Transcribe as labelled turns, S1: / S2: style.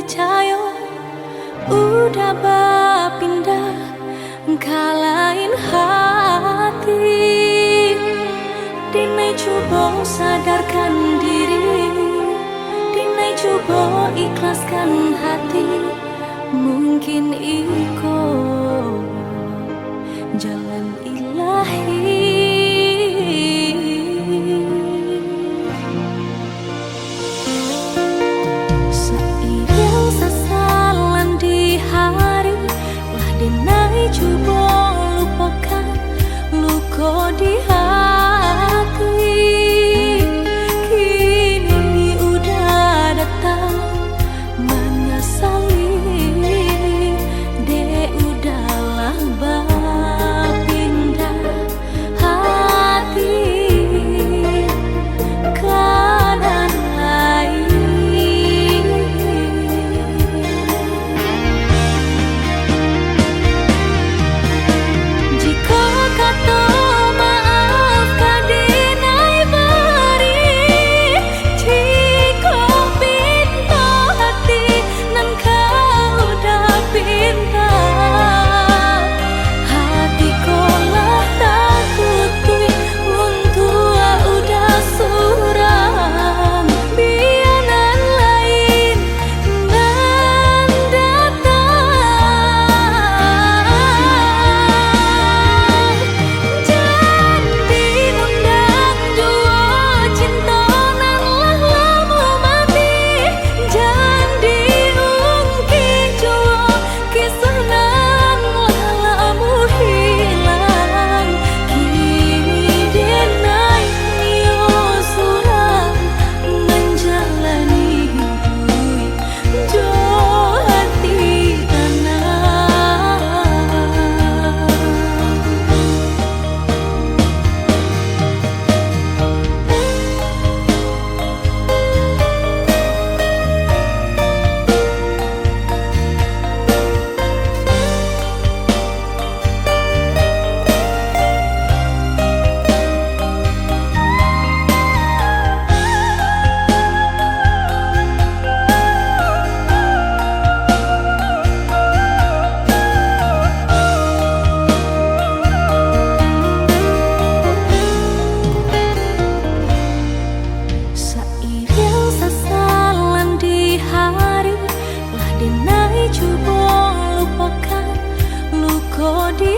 S1: percaya udah berpindah kalahin hati. Dinai coba sadarkan diri, dinai coba ikhlaskan hati. Mungkin iko jalan ilahi. Seiring sesalan di hari, lah dinai coba lupakan luka di hati. Kini udah datang menyesali, dek udahlah berpindah hati kanan lain. Jika kata maaf kadinai beri, jika pinta hati nan kau udah pinta, hati kolah takut kui wong tua udah surang. Bianan lain nan datang, jadi undang dua cinta nan lah lamu mati. Jadi ungkit jua kisah nan lah lamu hilang. Kini dinai nio surang menjalani hidup jo hati tanah. Seiring sesalan di hari, lah dinai coba lupakan luka di